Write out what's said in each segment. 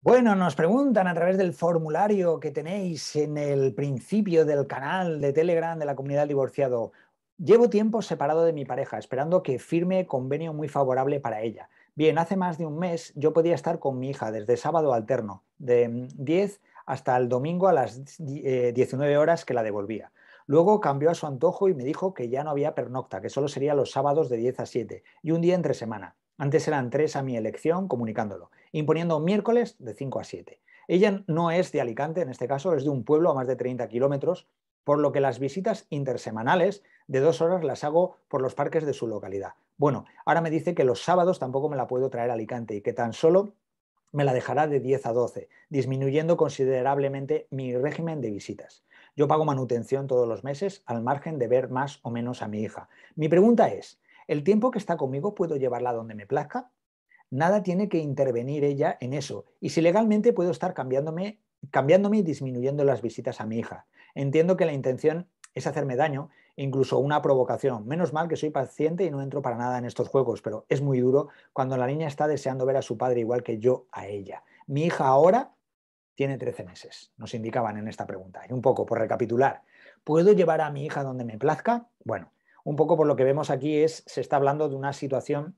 Bueno, nos preguntan a través del formulario que tenéis en el principio del canal de Telegram de la comunidad divorciado. Llevo tiempo separado de mi pareja, esperando que firme convenio muy favorable para ella. Bien, hace más de un mes yo podía estar con mi hija desde sábado alterno, de 10 hasta el domingo a las 19 horas que la devolvía. Luego cambió a su antojo y me dijo que ya no había pernocta, que solo sería los sábados de 10 a 7 y un día entre semana. Antes eran 3 a mi elección, comunicándolo, imponiendo miércoles de 5 a 7. Ella no es de Alicante, en este caso es de un pueblo a más de 30 kilómetros, por lo que las visitas intersemanales de 2 horas las hago por los parques de su localidad. Bueno, ahora me dice que los sábados tampoco me la puedo traer a Alicante y que tan solo me la dejará de 10 a 12, disminuyendo considerablemente mi régimen de visitas. Yo pago manutención todos los meses al margen de ver más o menos a mi hija. Mi pregunta es, ¿el tiempo que está conmigo puedo llevarla donde me plazca? Nada tiene que intervenir ella en eso. Y si legalmente puedo estar cambiándome y disminuyendo las visitas a mi hija. Entiendo que la intención es hacerme daño, incluso una provocación. Menos mal que soy paciente y no entro para nada en estos juegos, pero es muy duro cuando la niña está deseando ver a su padre igual que yo a ella. Mi hija ahora tiene 13 meses, nos indicaban en esta pregunta. Y un poco por recapitular, ¿puedo llevar a mi hija donde me plazca? Bueno, un poco por lo que vemos aquí se está hablando de una situación,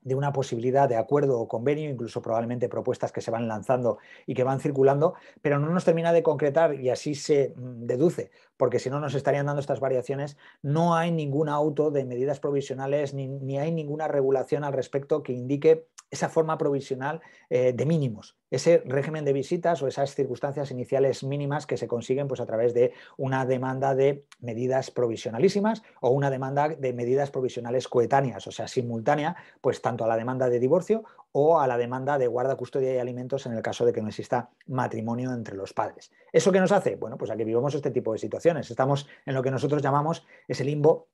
de una posibilidad de acuerdo o convenio, incluso probablemente propuestas que se van lanzando y que van circulando, pero no nos termina de concretar y así se deduce, porque si no nos estarían dando estas variaciones, no hay ningún auto de medidas provisionales ni hay ninguna regulación al respecto que indique esa forma provisional de mínimos, ese régimen de visitas o esas circunstancias iniciales mínimas que se consiguen pues, a través de una demanda de medidas provisionalísimas o una demanda de medidas provisionales coetáneas, o sea, simultánea, pues tanto a la demanda de divorcio o a la demanda de guarda, custodia y alimentos en el caso de que no exista matrimonio entre los padres. ¿Eso qué nos hace? Bueno, pues aquí vivimos este tipo de situaciones. Estamos en lo que nosotros llamamos ese limbo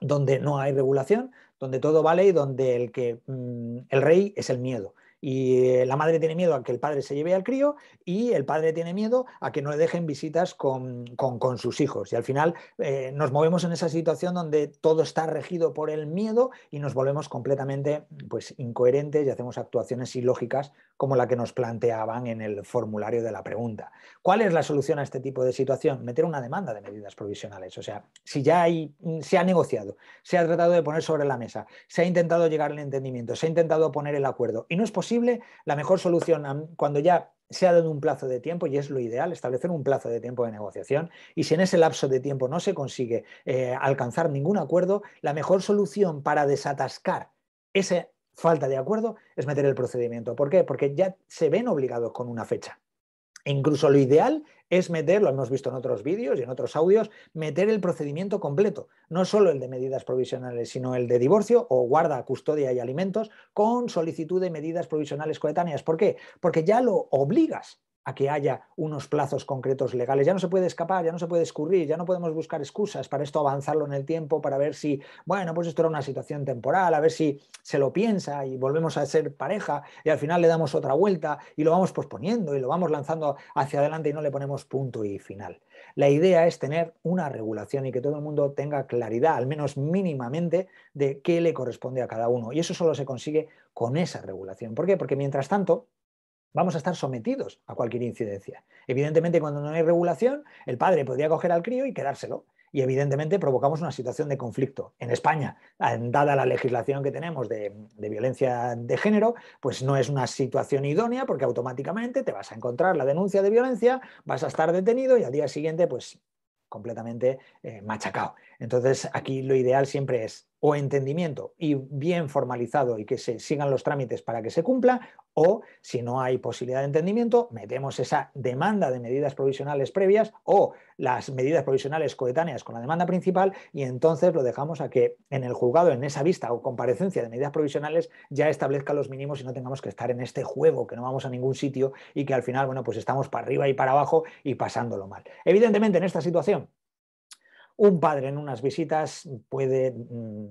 donde no hay regulación, donde todo vale y donde el rey es el miedo. Y la madre tiene miedo a que el padre se lleve al crío y el padre tiene miedo a que no le dejen visitas con sus hijos. Y al final nos movemos en esa situación donde todo está regido por el miedo y nos volvemos completamente pues, incoherentes y hacemos actuaciones ilógicas como la que nos planteaban en el formulario de la pregunta. ¿Cuál es la solución a este tipo de situación? Meter una demanda de medidas provisionales. O sea, si ya se ha negociado, se ha tratado de poner sobre la mesa, se ha intentado llegar al entendimiento, se ha intentado poner el acuerdo y no es posible, la mejor solución cuando ya se ha dado un plazo de tiempo, y es lo ideal, establecer un plazo de tiempo de negociación, y si en ese lapso de tiempo no se consigue alcanzar ningún acuerdo, la mejor solución para desatascar esa falta de acuerdo es meter el procedimiento. ¿Por qué? Porque ya se ven obligados con una fecha. E incluso lo ideal es meter, lo hemos visto en otros vídeos y en otros audios, meter el procedimiento completo, no solo el de medidas provisionales, sino el de divorcio o guarda, custodia y alimentos con solicitud de medidas provisionales coetáneas. ¿Por qué? Porque ya lo obligas a que haya unos plazos concretos legales. Ya no se puede escapar, ya no se puede escurrir, ya no podemos buscar excusas para esto avanzarlo en el tiempo, para ver si, bueno, pues esto era una situación temporal, a ver si se lo piensa y volvemos a ser pareja y al final le damos otra vuelta y lo vamos posponiendo y lo vamos lanzando hacia adelante y no le ponemos punto y final. La idea es tener una regulación y que todo el mundo tenga claridad, al menos mínimamente, de qué le corresponde a cada uno. Y eso solo se consigue con esa regulación. ¿Por qué? Porque mientras tanto, vamos a estar sometidos a cualquier incidencia. Evidentemente, cuando no hay regulación, el padre podría coger al crío y quedárselo. Y evidentemente provocamos una situación de conflicto. En España, dada la legislación que tenemos de violencia de género, pues no es una situación idónea porque automáticamente te vas a encontrar la denuncia de violencia, vas a estar detenido y al día siguiente, pues completamente machacado. Entonces, aquí lo ideal siempre es o entendimiento y bien formalizado y que se sigan los trámites para que se cumpla, o si no hay posibilidad de entendimiento, metemos esa demanda de medidas provisionales previas o las medidas provisionales coetáneas con la demanda principal y entonces lo dejamos a que en el juzgado, en esa vista o comparecencia de medidas provisionales, ya establezca los mínimos y no tengamos que estar en este juego, que no vamos a ningún sitio y que al final, bueno, pues estamos para arriba y para abajo y pasándolo mal. Evidentemente, en esta situación, un padre en unas visitas puede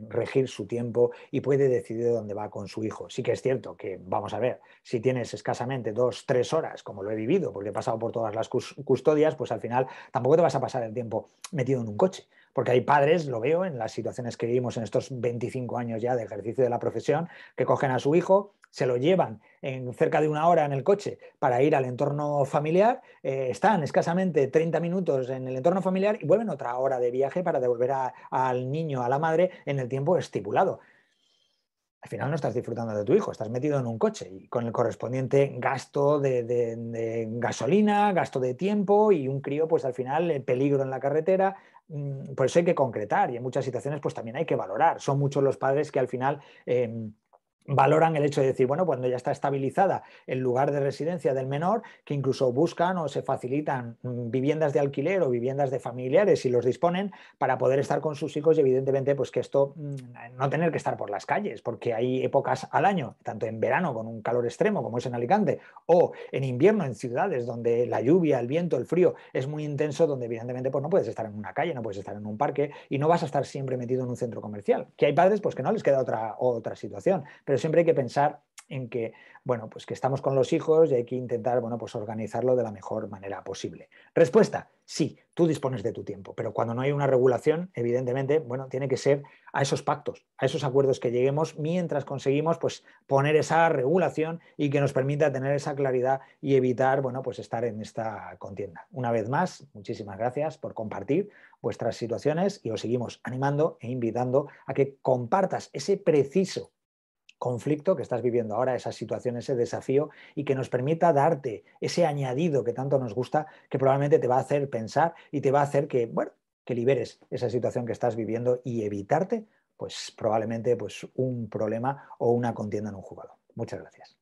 regir su tiempo y puede decidir dónde va con su hijo. Sí que es cierto que, vamos a ver, si tienes escasamente 2, 3 horas, como lo he vivido, porque he pasado por todas las custodias, pues al final tampoco te vas a pasar el tiempo metido en un coche. Porque hay padres, lo veo en las situaciones que vivimos en estos 25 años ya de ejercicio de la profesión, que cogen a su hijo, se lo llevan en cerca de una hora en el coche para ir al entorno familiar, están escasamente 30 minutos en el entorno familiar y vuelven otra hora de viaje para devolver al niño, a la madre, en el tiempo estipulado. Al final no estás disfrutando de tu hijo, estás metido en un coche y con el correspondiente gasto de gasolina, gasto de tiempo y un crío, pues al final, el peligro en la carretera. Por eso hay que concretar y en muchas situaciones pues también hay que valorar. Son muchos los padres que al final valoran el hecho de decir, bueno, cuando ya está estabilizada el lugar de residencia del menor, que incluso buscan o se facilitan viviendas de alquiler o viviendas de familiares y los disponen para poder estar con sus hijos y evidentemente pues que esto no tener que estar por las calles, porque hay épocas al año, tanto en verano con un calor extremo como es en Alicante, o en invierno en ciudades donde la lluvia, el viento, el frío es muy intenso, donde evidentemente pues no puedes estar en una calle, no puedes estar en un parque y no vas a estar siempre metido en un centro comercial, que hay padres pues que no les queda otra situación, pero siempre hay que pensar en que, bueno, pues que estamos con los hijos y hay que intentar, bueno, pues organizarlo de la mejor manera posible. Respuesta, sí, tú dispones de tu tiempo, pero cuando no hay una regulación, evidentemente, bueno, tiene que ser a esos pactos, a esos acuerdos que lleguemos mientras conseguimos, pues, poner esa regulación y que nos permita tener esa claridad y evitar, bueno, pues estar en esta contienda. Una vez más, muchísimas gracias por compartir vuestras situaciones y os seguimos animando e invitando a que compartas ese preciso conflicto que estás viviendo ahora, esa situación, ese desafío, y que nos permita darte ese añadido que tanto nos gusta, que probablemente te va a hacer pensar y te va a hacer que, bueno, que liberes esa situación que estás viviendo y evitarte, pues probablemente pues, un problema o una contienda en un jugado. Muchas gracias.